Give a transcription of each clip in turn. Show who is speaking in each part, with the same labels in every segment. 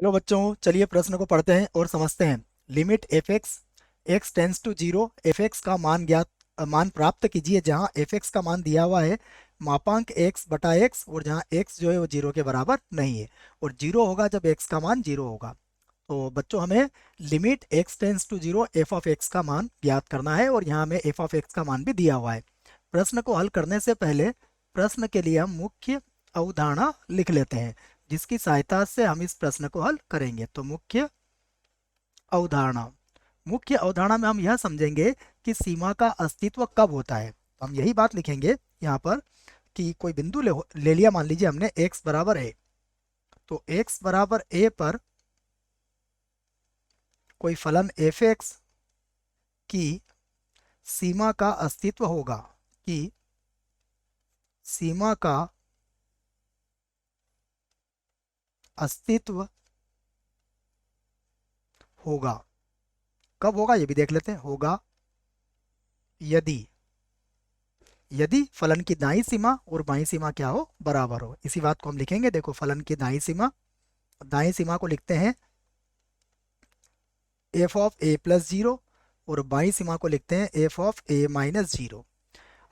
Speaker 1: चलो बच्चों, चलिए प्रश्न को पढ़ते हैं और समझते हैं। Limit f x x tends to zero, f x का मान मान प्राप्त कीजिए जहां एफ एक्स का मान दिया हुआ है मापांक एक्स बटा एक्स, और जहां एक्स जो है वो जीरो के बराबर नहीं है, और जीरो होगा जब एक्स का मान जीरो होगा। तो बच्चों, हमें limit x tends to zero f of x का मान ज्ञात करना है, और यहाँ हमें एफ ऑफ एक्स का मान भी दिया हुआ है। प्रश्न को हल करने से पहले प्रश्न के लिए हम मुख्य अवधारणा लिख लेते हैं, जिसकी सहायता से हम इस प्रश्न को हल करेंगे। तो अवधारणा मुख्य अवधारणा में हम यह समझेंगे कि सीमा का अस्तित्व कब होता है। तो हम यही बात लिखेंगे यहाँ पर कि कोई बिंदु ले लिया, मान लीजिए हमने x बराबर a, तो x बराबर a पर कोई फलन एफ एक्स की सीमा का अस्तित्व होगा, कि सीमा का अस्तित्व होगा। कब होगा ये भी देख लेते हैं। होगा यदि यदि फलन की दाईं सीमा और बाईं सीमा क्या हो, बराबर हो। इसी बात को हम लिखेंगे। देखो, फलन की दाईं सीमा को लिखते हैं F of a plus zero, और बाईं सीमा को लिखते हैं F of a minus zero.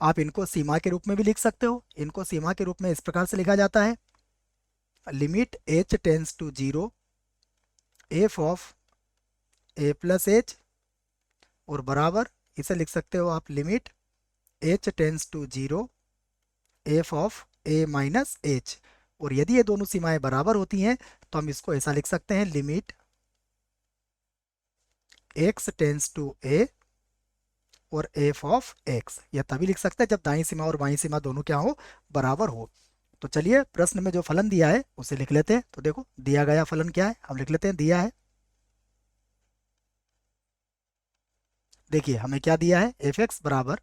Speaker 1: आप इनको सीमा के रूप में भी लिख सकते हो। इनको सीमा के रूप में इस प्रकार से लिखा जाता है, limit h tends to zero f of a plus h, और बराबर इसे लिख सकते हो आप limit h tends to zero f of a minus h. और यदि ये दोनों सीमाएं बराबर होती हैं तो हम इसको ऐसा लिख सकते हैं, लिमिट एक्स टेंस टू ए और एफ ऑफ एक्स। या तभी लिख सकते हैं जब दाईं सीमा और बाईं सीमा दोनों क्या हो, बराबर हो। तो चलिए प्रश्न में जो फलन दिया है उसे लिख लेते हैं। तो देखो, दिया गया फलन क्या है, हम लिख लेते हैं। दिया है, देखिए हमें क्या दिया है, एफ एक्स बराबर,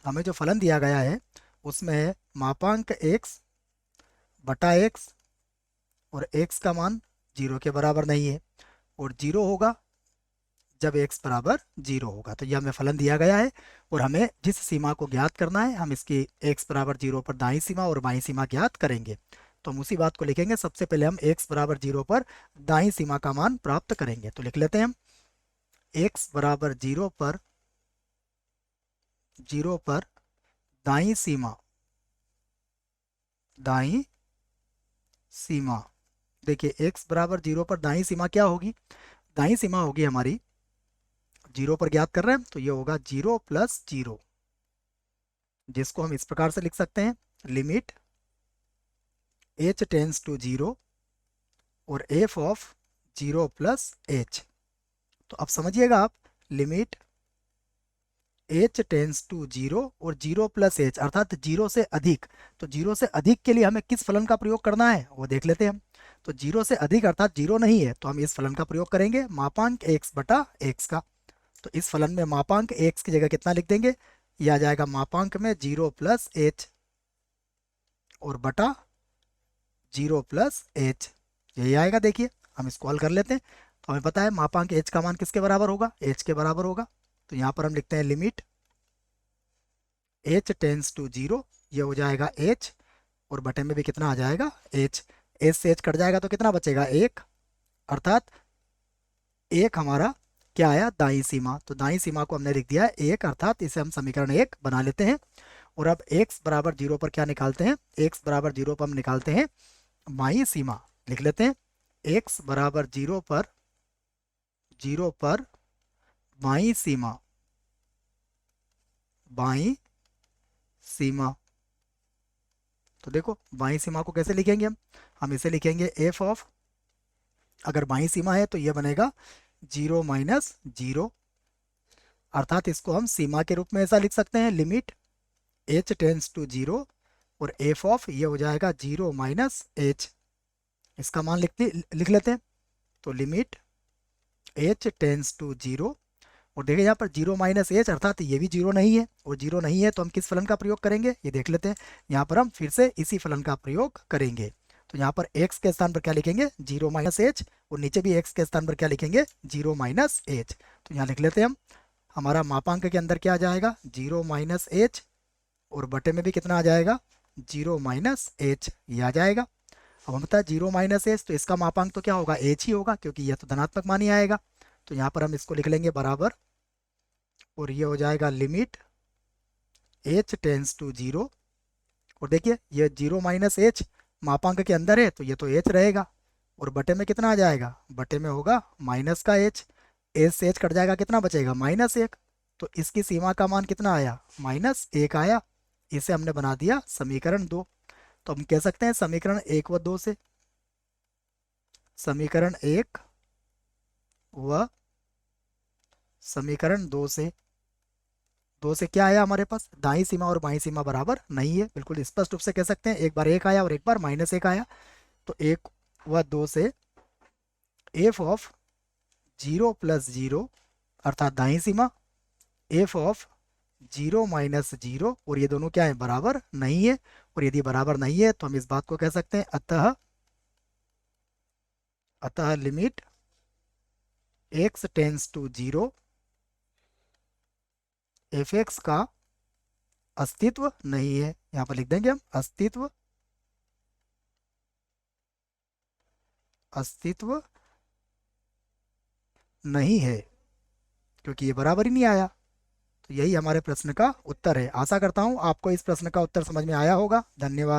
Speaker 1: हमें जो फलन दिया गया है उसमें है मापांक एक्स बटा एक्स, और एक्स का मान जीरो के बराबर नहीं है, और जीरो होगा जब एक्स बराबर जीरो होगा। तो यह हमें फलन दिया गया है, और हमें जिस सीमा को ज्ञात करना है हम इसकी एक्स बराबर जीरो पर दाईं सीमा और बाईं सीमा ज्ञात करेंगे। तो हम उसी बात को लिखेंगे। सबसे पहले हम एक्स बराबर जीरो पर दाईं सीमा का मान प्राप्त करेंगे। तो लिख लेते हैं हम एक्स बराबर जीरो पर दाईं सीमा। देखिए, एक्स बराबर जीरो पर दाईं सीमा क्या होगी, दाईं सीमा होगी हमारी, जीरो पर ज्ञात कर रहे हैं तो ये होगा जीरो प्लस जीरो, जिसको हम इस प्रकार से लिख सकते हैं, limit h tends to zero और f of zero plus h. तो अब समझिएगा आप, limit h tends to zero और जीरो प्लस एच, अर्थात जीरो से अधिक। तो जीरो से अधिक के लिए हमें किस फलन का प्रयोग करना है वो देख लेते हैं हम। तो जीरो से अधिक अर्थात जीरो नहीं है, तो हम इस फलन का प्रयोग करेंगे, मापांक एक्स बटा एक्स का। तो इस फलन में मापांक एक्स की जगह कितना लिख देंगे, यह आ जाएगा मापांक में जीरो प्लस एच और बटा जीरो प्लस एच, यही आएगा। देखिए, हम इसको हल कर लेते हैं। तो हमें पता है मापांक एच का मान किसके बराबर होगा, एच के बराबर होगा। तो यहाँ पर हम लिखते हैं limit h tends to zero, ये हो जाएगा एच, और बटे में भी कितना आ जाएगा, एच। एच से एच कट जाएगा तो कितना बचेगा, एक, अर्थात एक हमारा क्या आया, दाईं सीमा। तो दाईं सीमा को हमने लिख दिया है एक, अर्थात इसे हम समीकरण एक बना लेते हैं। और अब x बराबर जीरो पर क्या निकालते हैं, x बराबर जीरो पर हम निकालते हैं बाईं सीमा। लिख लेते हैं x बराबर जीरो पर बाईं सीमा। तो देखो, बाईं सीमा को कैसे लिखेंगे हम इसे लिखेंगे एफ ऑफ, अगर बाईं सीमा है तो यह बनेगा जीरो माइनस जीरो, अर्थात इसको हम सीमा के रूप में ऐसा लिख सकते हैं, limit h tends to zero और एफ ऑफ ये हो जाएगा जीरो माइनस एच। इसका मान लिख लेते हैं। तो limit h tends to zero, और देखिए यहाँ पर जीरो माइनस एच, अर्थात ये भी जीरो नहीं है, और जीरो नहीं है तो हम किस फलन का प्रयोग करेंगे ये देख लेते हैं। यहाँ पर हम फिर से इसी फलन का प्रयोग करेंगे। तो यहाँ पर x के स्थान पर क्या लिखेंगे, जीरो माइनस एच, और नीचे भी x के स्थान पर क्या लिखेंगे, जीरो माइनस एच। तो यहाँ लिख लेते हैं हम, हमारा मापांक के अंदर क्या आ जाएगा, जीरो माइनस एच, और बटे में भी कितना आ जाएगा, जीरो माइनस एच, ये आ जाएगा। अब हम बता 0 माइनस एच, तो इसका मापांक तो क्या होगा, एच ही होगा, क्योंकि यह तो धनात्मक मान ही आएगा। तो यहाँ पर हम इसको लिख लेंगे बराबर, और ये हो जाएगा लिमिट एच टेंस टू 0। और देखिए ये 0 माइनस एच मापांक के अंदर है, तो ये तो एच रहेगा, और बटे में कितना आ जाएगा, बटे में होगा माइनस का एच। एच से एच कट जाएगा, कितना बचेगा, -1। तो इसकी सीमा का मान कितना आया, -1 आया। इसे हमने बना दिया समीकरण 2। तो हम कह सकते हैं समीकरण 1 व 2 से, समीकरण 1 व समीकरण 2 से, 2 से क्या आया हमारे पास, दाईं सीमा और बाईं सीमा बराबर नहीं है, बिल्कुल स्पष्ट रूप से कह सकते हैं, एक बार 1 आया और एक बार -1 आया। तो 1 व 2 से एफ ऑफ 0 प्लस 0 अर्थात दाईं सीमा, एफ ऑफ 0 माइनस 0, और ये दोनों क्या है, बराबर नहीं है। और यदि बराबर नहीं है तो हम इस बात को कह सकते हैं अतः, अतः limit x tends to 0 f x का अस्तित्व नहीं है। यहाँ पर लिख देंगे हम अस्तित्व, अस्तित्व नहीं है, क्योंकि ये बराबर ही नहीं आया। तो यही हमारे प्रश्न का उत्तर है। आशा करता हूँ आपको इस प्रश्न का उत्तर समझ में आया होगा। धन्यवाद।